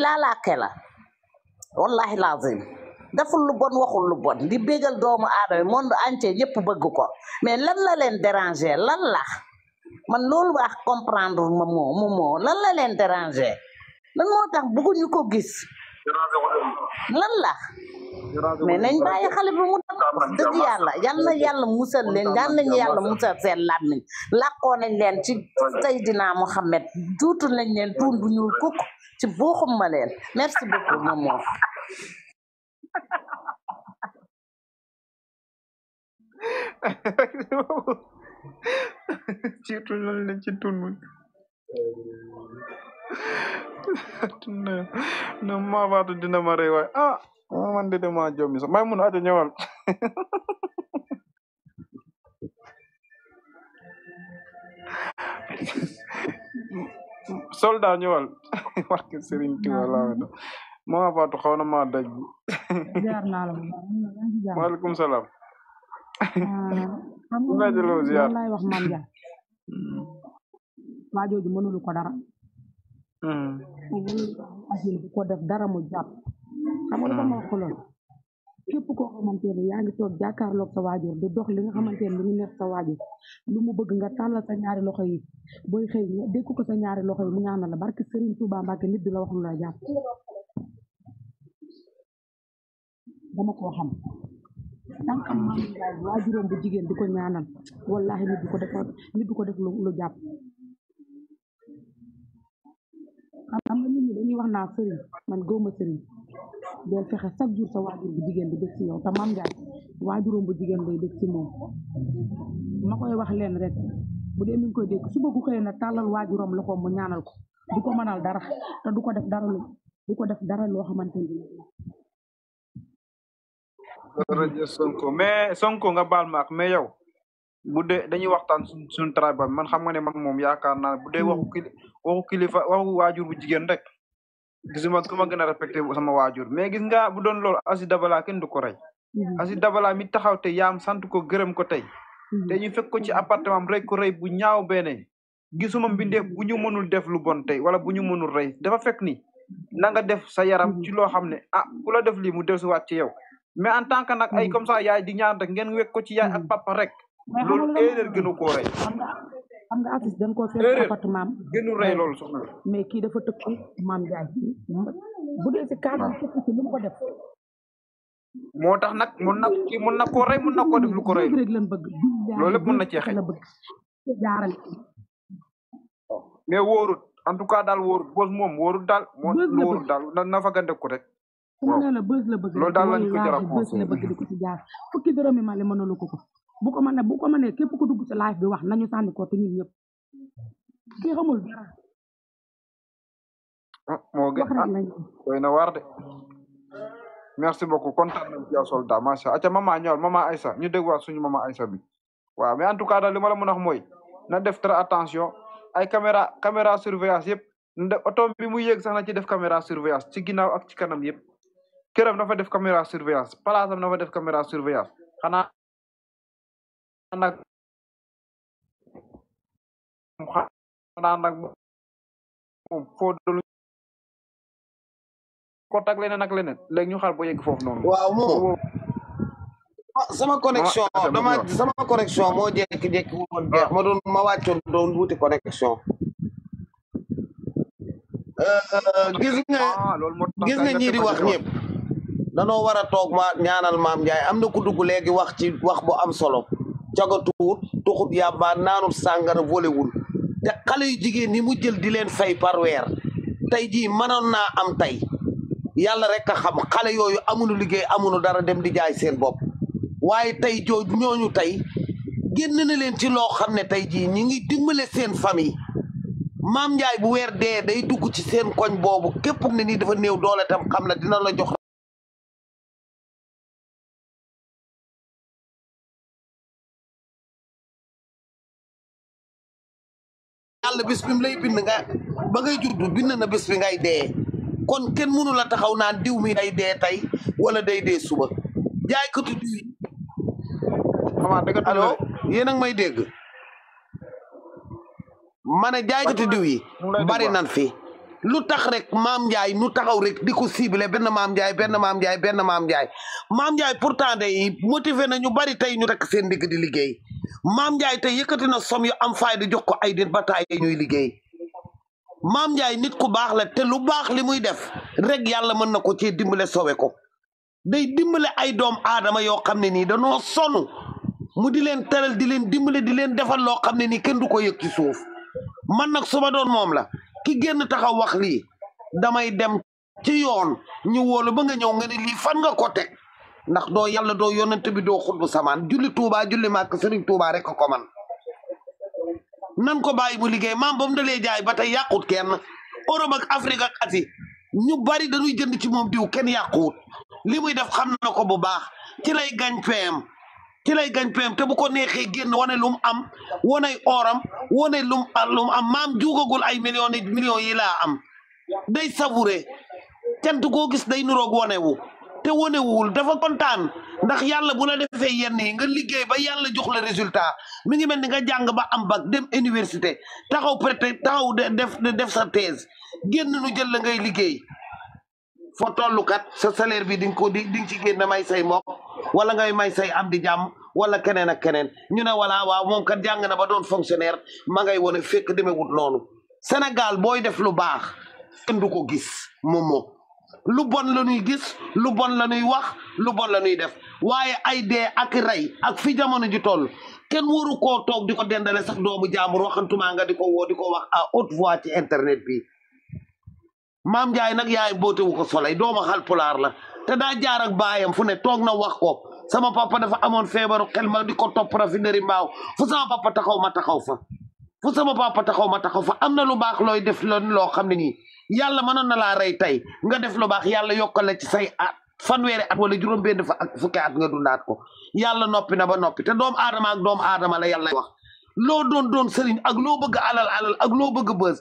laalaake la wallahi lazim deful lu bon waxul lu bon di bégal doomu aadama monde entier ñëpp bëgg ko mais lan la leen déranger lan la man loolu wax comprendre ma moo lan la leen déranger lan moo tax bëgguñu ko gis lan la mais nañ bàyyi xale bi mu dëgg yàlla yal na yàlla musal leen yal nañu yàlla musal seen làmmiñ làqoo nañ leen ci Seydina Mohamed tuutu nañ leen tuun bu ñuul kukk ci buuxum ma leen merci beaucoup maman ciitu nañ leen ci tun no ma waatu dina ma rey waay ah man de dama jommi sax may mun aja ñëwal soldat ñëwal barke Serigne Touba laa ma faatu xaw na ma daj ziar naa la waaleykum salaam xam nga loolu laay wax Mame Ndiaye waa jooju mënulu ko dara asil bu ko def dara mu jàpp xam nga dama wax ko loolu képp koo xamante ne yaa ngi toog jàkkaarloog sa waajur di dox li nga xamante ne lu mu neex sa waajur lu mu bëgg nga tàllal sa ñaari loxo yi booy xëy nga dékku ko sa ñaari loxo yi mu ñaanal la barke Serigne Touba Mbacke nit di la wax lu la jàpp dama koo xam tant que Mame Ndiaye waajuróom bu jigéen di ko ñaanal wallahi nit du ko def lu jàpp xam nga nit ñi dañuy wax naa sëriñ man góoma sëriñ del fexe chaque jour sa waajur bu jigéen di dëkk ci yow te Mame Ndiaye waajuróom bu jigéen day dëkk ci moom ma koy wax leen rek bu dee mi ngi koy dégg suba bu xëyee na tàllal waajuróom loxoom mu ñaanal ko du ko mënal dara te du ko def dara loo xamante ni jërëjëf Sonko mais Sonko nga baal ma ak mais yow bu dee dañuy waxtaan suñu travail man xam nga ne man moom yaakaar naa bu dee waxu kilifa waxu waajur bu jigéen rek gisuma ku ma gën a respecté sama waajur mais gis nga bu doon loolu Aziz Dabala kenn du ko rey Aziz Dabala mi taxaw te yaam sant ko gërëm ko tey te ñu fekk ko ci appartement am rey ko rey bu ñaaw beneen gisuma mbindeef bu ñu mënul def lu bon tey wala bu ñu mënul rey dafa fekk ni na nga def sa yaram ci loo xam ne ah ku la def lii mu dellusiwaat ci yow mais en tant que nag ay comme ça yaay di ñaan rek ngeen wekk ko ci yaay ak papa rek loolu erreur gënu koo rey xam nga Aziz dañ koo fekk appartement gënu rey loolu soxna mais kii dafa tëkk Mame Ndiaye bu dee si cadre tëkk ci lu mu ko def moo tax nag mun na koo rey mun na koo def lu ko rey rek lan bëgg loolu lépp mun na cee xëy la bëgg jaaral mais wóorut en tout cas daal wóorut boos moom wóorut daal wóorut daal na fa gande ko rek mu ne la bës la bëgg loolu daal lañ ko jara bës la bëgg di ko ci jaar fukki dërëmi Mali mënalu ko bu ko mënee képp ko dugg ci live bi wax nañu sànni ko te ñun ñëpp kii xamul dara moo gën doy na waar de merci beaucoup kontaan nañ ci yow soldat macha allah mama ñëwal mama Aïssa ñu dégluwaat suñu mama Aïssa bi waaw mais en tout cas daal li ma la mën a wax mooy na def très attention ay caméra surveillance yëpp oto bi mu yéeg sax na ci def caméra surveillance ci ginnaaw ak ci kanam yëpp këram na fa def caméra surveillance place am na fa def caméra surveillance xanaa nag moom foo dolu ko tag leneen ak leneen léegi ñu xaar bo yegg foofu noonu waaw moom sama connexion moo jékki-jékki woon jeex ma wàccoon doon wuti connexion gis nga ñii di wax ñëpp danoo war a toog ma ñaanal Mame Ndiaye am na ku dugg léegi wax ci wax bu am solo cagatuwut tuxut yàbbaa naanut sàngara volewul te xale yu jigéen ñi mu jël di leen fay par weer tey jii mënoon naa am tey yàlla rek a xam xale yooyu amuñu liggéey amuñu dara dem di jaay seen bopp waaye tey jooju ñooñu tey génn na leen ci loo xam ne tey jii ñi ngi dimbale seen famille Mame Ndiaye bu weer dee day dugg ci seen koñ boobu képp ne nii dafa néew doole tam xam ne dina la jox yàlla bis bi mu lay bind nga ba ngay juddu bind na bis bi ngay dee kon kenn mënu la taxaw naan diw mi day dee tey wala day dee suba jaaykatu diw yi allo yéen a ngi may dégg ma ne jaaykatu diw yi bari nan fi lu tax rek Maam Ndiaye nu taxaw rek di ko ciblé benn Maam Ndiaye Maam Ndiaye pourtant day motivé na ñu bari tey ñu rek seen ndigg di liggéey Maam Ndiaye tey yëkkati na som yu am fayda jox ko ay nit ba taay ñuy liggéey Maam Ndiaye nit ku baax la te lu baax li muy def rek yàlla mën na ko ci dimbale sowe ko day dimbale ay doom aadama yoo xam ne nii danoo sonn mu di leen teral di leen dimbale di leen defal loo xam ne nii kenn du ko yëg ci suuf man nag su ma doon moom la ki génn taxaw wax lii damay dem ci yoon ñu wóolu ba nga ñëw nga ne lii fan nga ko teg ndax doo yàlla doo yonent bi doo xutbu samaan julli Tuubaa julli Màkka Sëriñ Tuubaa rek ko man nan ko bàyyi mu liggéey maam ba mu dalee jaay ba tey yàqut kenn Europe ak Afrique ak Asie ñu bari dañuy jënd ci moom diw kenn yàquwut li muy def xam na ko bu baax ci lay gañ PM te bu ko neexee génn wane lu mu am wane oram wane lu mu am maam juugagul ay millions yi laa am day savouré cant koo gis day nuroog wanewu te wanewul dafa kontaan ndax yàlla bu la defee yenn yi nga liggéey ba yàlla jox la résultat mi ngi mel ni nga jàng ba am bac dem université taxaw def sa thèse génn nu jël la ngay liggéey foo tollu kat sa salaire bi di nga ci génn may say mbokk wala ngay may say am di jàmm wala keneen ak keneen ñu ne wala waaw moom kat jàng na ba doon fonctionnaire ma ngay wone fekk demewut noonu Sénégal booy def lu baax kenn du ko gis moom lu bon la ñuy gis lu bon la ñuy wax lu bon la ñuy def waaye ay dee ak rey ak fi jamono ji toll kenn waru koo toog di ko dendale sax doomu jaambur waxantuma nga di ko woo di ko wax à haute voix ci internet bi Maam Ndiaye nag yaay bootewu ko soley doomu Haalpulaar la te daa jaar ak baayam fu ne toog na wax ko sama papa dafa amoon feebaru xel ma di ko topp raffinerie Mbaaw fu sama papa taxaw ma taxaw fa am na lu baax looy def loo xam ne nii yàlla mënoon na laa rey tey nga def lu baax yàlla yokkal la ci say at fanweeri at wala juróom-benn fa ak fukki at nga dundaat ko yàlla noppi na ba noppi te doomu aadama ak doomu aadama la yàlla wax loo doon sëriñ ak loo bëgg alal ak loo bëgg bës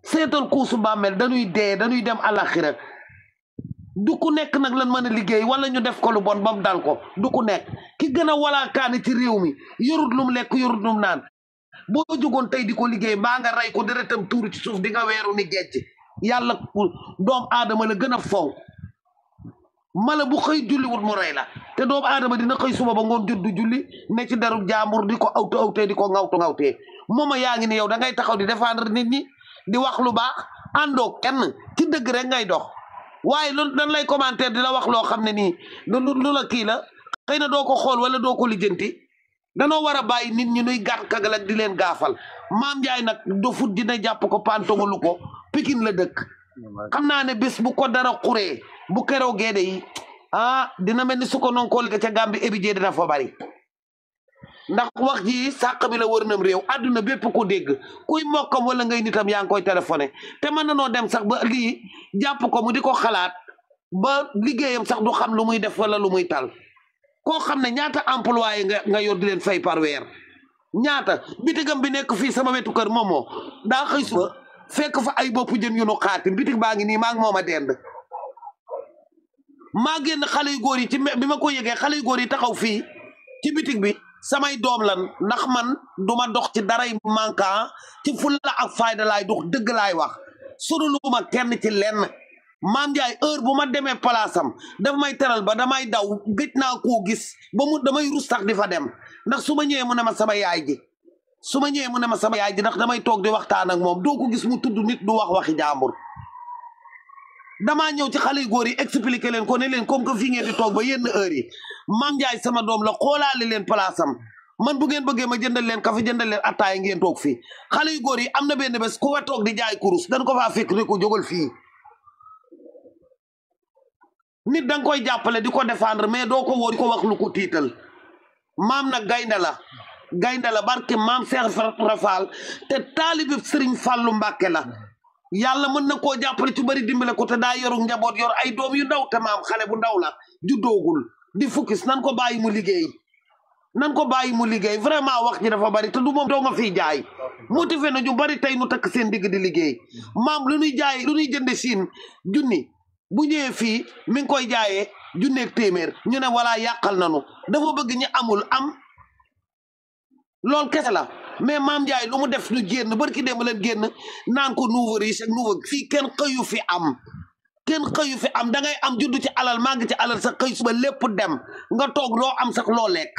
seetal kuusu bàmmeel dañuy dee dañuy dem alaxira du ku nekk nag lan mën a liggéey wala ñu def ko lu bon ba mu dal ko du ku nekk ki gën a walaakaani ci réew mi yorut lum lekk yorut lum naan boo jógoon tey di ko liggéey mbaa nga rey ko deretam tuuru ci suuf di nga weeru ni gecc yàlla doom aadama la gën a fonk mala bu xëy julli wut mu rey la te doomu aadama dina xëy suba ba ngoon jot du julli ne ci deru jaambur di ko awtee di ko ŋawtee mooma yaa ngi ni yow da ngay taxaw di défendre nit ñi di wax lu baax àndoo kenn ci dëgg rek ngay dox waaye loolu dañ lay commentaire di la wax loo xam ne nii lu la kii la xëy na doo ko xool wala doo ko lijjanti danoo war a bàyyi nit ñi nuy gàtt kagal ak di leen gaafal Maam Ndiaye nag do fut dina jàpp ko pantongalu ko Pikine la dëkk xam naa ne bés bu ko dara xuree bu keroo geede yi dina mel ni su ko noon kool ga ca Gàmbi ebijee dina fa bari ndax wax ji sàq bi la wër nam réew àdduna bépp ko dégg kuy mokkam wala ngay nitam yaa ngi koy téléphoné te mën na noo dem sax ba lii jàpp ko mu di ko xalaat ba liggéeyam sax du xam lu muy def wala lu muy tal koo xam ne ñaata employé nga yor di leen fay par weer ñaata bitigam bi nekk fii sama wetu kër moomoo daa xëy suba fekk fa ay bopp jën yu nu xaatim bitig baa ngi nii maa ngi moom a dend maa génn xale yu góor yi ci bi ma ko yëgee xale yu góor yi taxaw fii ci bitig bi samay doom lan ndax man duma dox ci daray manquant ci fulla ak fayda laay dox dëgg laay wax sunuluma kenn ci lenn Maam Ndiaye heure bu ma demee palaasam daf may teral ba damay daw gëj naa koo gis ba mu damay rus tax di fa dem ndax su ma ñëwee mu ne ma sama yaay ji ndax damay toog di waxtaan ak moom doo ko gis mu tudd nit du wax waxi jàmbur damaa ñëw ci xale yu góor yi expliqué leen ko ne leen comme que fii ngeen di toog ba yenn heure yi Maam Ndiaye sama doom la xoolaale leen palaasam man bu ngeen bëggee ma jëndal leen kafe jëndal leen attaaya ngeen toog fii xale yu góor yi am na benn bés ku wa toog di jaay kurus dañ ko faa fekk ne ko jógal fii nit da nga koy jàppale di ko défendre mais doo ko woo di ko wax lu ko tiital maam nag gaynde la barke maam Seex Rafal te taalibe Sëriñ Fàllu Mbàkke la yàlla mën na koo jàppale ci bari dimbale ko te daa yoru njaboot yor ay doom yu ndaw te maam xale bu ndaw la juddoogul di fukis nan ko bàyyi mu liggéey vraiment wax ji dafa bari te du moom doo nga fiy jaay motivé na ñu bari tey nu takk seen digg di liggéey maam lu ñuy jënde Chine junni bu ñëwee fii mi ngi koy jaayee junneeg téeméer ñu ne wala yàqal nanu dafa bëgg ñu amul am loolu kese la mais Mame Ndiaye lu mu def lu génn barki démb leen génn naan ko nouveau riche ak nouveau fii kenn xëyu fi am kenn xëyu fi am da ngay am juddu ci alal màgg ci alal sax xëy suba lépp dem nga toog loo am sax loo lekk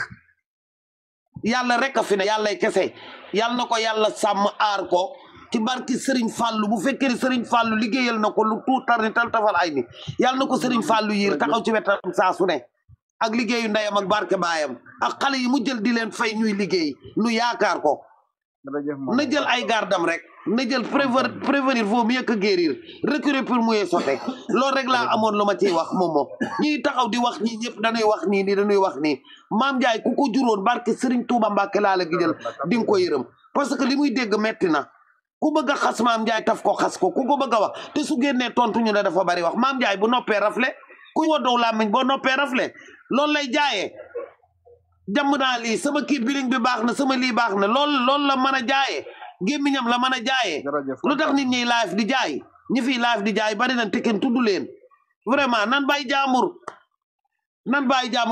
yàlla rek a fi ne yàllay kese yàlla na ko yàlla sàmm aar ko ci barki Serigne Fallou bu fekkee ne Serigne Fallou liggéeyal na ko lu tuutar ni tal tafal ay ni yàlla na ko Serigne Fallou yiir taxaw ci wetam saa su ne ak liggéeyu ndeyam ak barke baayam ak xale yi mu jël di leen fay ñuy liggéey nu yaakaar ko na jël ay gardam rek na jël prévenir vaut mieux que guérir reculer pour mieux sauter loolu rek laa amoon lu ma ciy wax moom ñiy taxaw di wax ñii ñëpp dañuy wax nii nii dañuy wax nii Mame Ndiaye ku ko juróon barke Serigne Touba Mbacke laa la gijël di nga ko yërëm parce que li muy dégg metti na ku bëgg a xas Mame Ndiaye taf ko xas ko ku ko bëgg a wax te su génnee tontu ñu ne dafa bari wax Mame Ndiaye bu noppee rafle ku woddow làmmiñ boo noppee rafle loolu lay jaayee jàmm naa lii sama kii biling bi baax na sama lii baax na loolu la mën a jaayee gémmiñam la mën a jaayee lu tax nit ñi live di jaay ñi fiy live di jaay bari na te kenn tudd leen vraiment nan bàyyi jaamur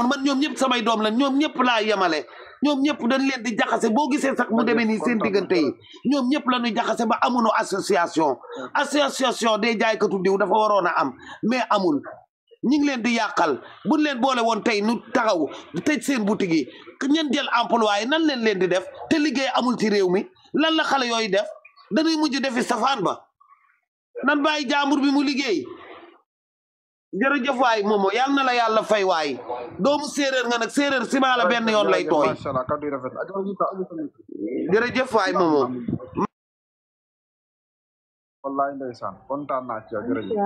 man ñoom ñëpp samay doom la ñoom ñëpp laa yemale ñoom ñëpp dañ leen di jaxase boo gisee sax mu demee nii seen diggante yi ñoom ñëpp la ñuy jaxase ba amuñu association des jaaykatu diw dafa waroon a am mais amul ñi ngi leen di yàqal buñ leen boole woon tey nu taxaw tëj seen boutique yi ñeen jël emploi nan leen di def te liggéey amul ci réew mi lan la xale yooyu def dañuy mujj defi safaan ba nan bàyyi jaambur bi mu liggéey jërëjëf waay moomo yàlla na la yàlla fay waay doomu séeréer nga nag séeréer sima la benn yoon lay tooy jërëjëf waay moomo wallahi ndeysaan kontaan naa ci yow jërëjëf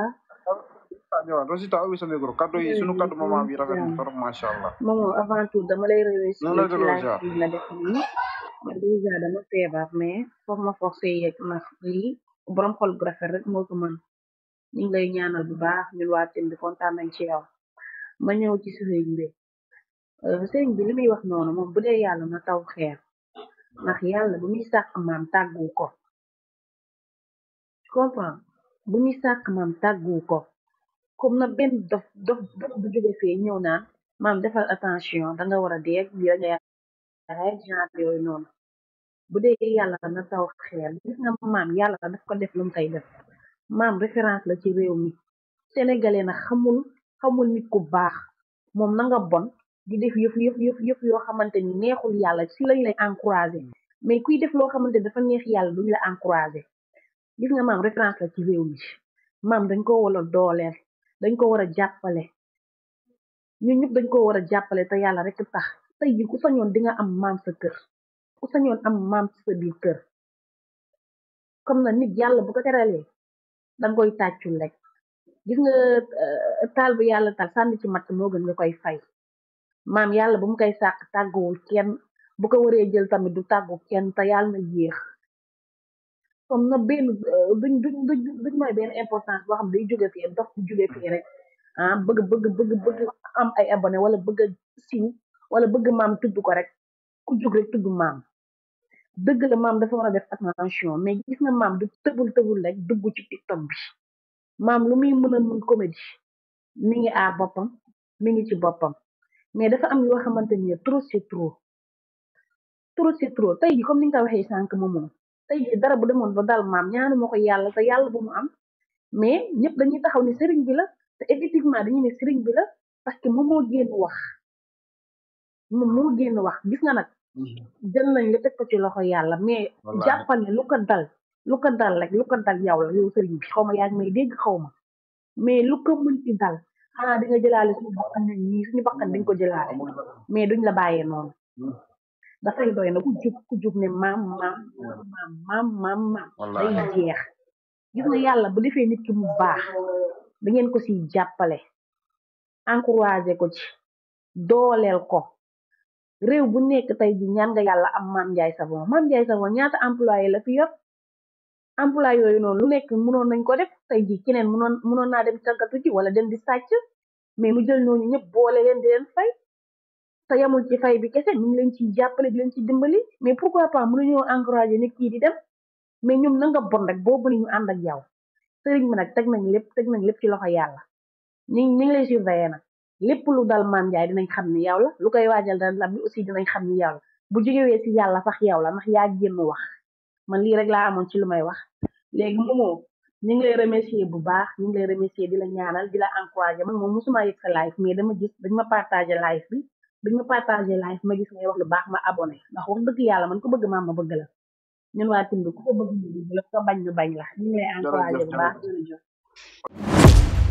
Rosita ubbi sa micro kaddu yi sunu kaddu maman bi rafet na trop macha allah. Momo avant tout dama lay remercier ci laaj bi nga def nii man déjà dama feebar mais foog ma forcé yeeg ndax lii borom xol bu rafet rek moo ko mën ñu ngi lay ñaanal bu baax ñun waa tim bi kontaan nañ ci yow ma ñëw ci sëriñ bi sëriñ bi li muy wax noonu moom bu dee yàlla na taw xeer ndax yàlla bu muy sàkk maam tàggu ko comprends bu muy sàkk maam tàggu ko comme na benn dof bu jóge fee ñëw naan maam defal attention da nga war a dee bi da nga rek genre yooyu noonu bu dee yàlla na taw xeer gis nga maam yàlla daf ko def lu mu koy def maam référence la ci réew mi sénégalais na xamul nit ku baax moom na nga bon di def yëf yoo xamante ni neexul yàlla si lañ lay encouragé mais kuy def loo xamante dafa neex yàlla duñ la encouragé gis nga maam référence la ci réew mi maam dañ ko war a dooleel dañ ko war a jàppale ñun ñëpp dañ ko war a jàppale te yàlla rek tax tey ji ku sañoon di nga am maam sa kër ku sañoon am maam sa biir kër comme na nit yàlla bu ko teralee danga koy tàccul rek gis nga taal bu yàlla taal sànni ci matt moo gën nga koy fay maam yàlla bu mu koy sàkk tàgguwul kenn bu ko waree jël tamit du tàggu kenn te yàlla na yéex comme na benn duñ may benn importance boo xam day jóge fii dox bu jóge fii rek ah bëgg am ay abonné wala bëgg a siiw wala bëgg maam tudd ko rek ku jóg rek tudd maam dëgg la maam dafa war a def attention mais gis na maam du tëbul rek dugg ci TikTok bi maam lu muy mën a mën comédie mi ngi aar boppam mi ngi ci boppam mais dafa am yoo xamante ni trop c'est trop tey ji comme ni nga ko waxee sànq moomoom tey ji dara bu demoon ba dal maam ñaanu ma ko yàlla te yàlla bu mu am mais ñëpp dañuy taxaw ni sëriñ bi la te effectivement dañuy ne sëriñ bi la parce que moom moo génn wax gis nga nag jël nañ la teg ko ci loxo yàlla mais jàppal ne lu ko dal rek lu ko dal yow la yow sëriñ bi xaw ma yaa ngi may dégg xaw ma mais lu ko mën ci dal xanaa di nga jëlaale suñu bakkan ne ñii suñu bakkan di nga ko jëlaale mais duñ la bàyyee noonu dafay doy na ku jub ne maam day jeex gis nga yàlla bu defee nit ki mu baax da ngeen ko si jàppale encouragé ko ci dooleel ko réew bu nekk tey ji ñaan nga yàlla am Mame Ndiaye Savon ñaata employé la fi yor employé yooyu noonu lu nekk mënoon nañ ko def tey ji keneen mënoon naa dem càggatu ci wala dem di sàcc mais mu jël ñooñu ñëpp boole leen di leen fay te yamul ci fay bi kese mu ngi leen ciy jàppale di leen ci dimbali mais pourquoi pas mënuñoo encouragé nit kii di dem mais ñoom na nga bon rek boobu ni ñu ànd ak yow sëriñ bi nag teg nañ lépp ci loxo yàlla ni ngi lay surveiller nag lépp lu dal Mame Ndiaye dinañ xam ni yow la lu koy waajal dal la bi aussi dinañ xam ni yow la bu jógewee si yàlla sax yow la ndax yaa génn wax man lii rek laa amoon ci lu may wax léegi moomoo ñu ngi lay remercier bu baax ñu ngi lay remercier di la ñaanal di la encourager man moom mosuma yëg sa live mais dama gis dañ ma partagé live bi dañ ma partagé live ma gis ngay wax lu baax ma abonné ndax wax dëgg yàlla man ko bëgg maam ma bëgg la ñun waa Timbi ku ko bëgg ñu bëgg la ko bañ ñu bañ la ñu ngi lay encourager bu baax jërëjëf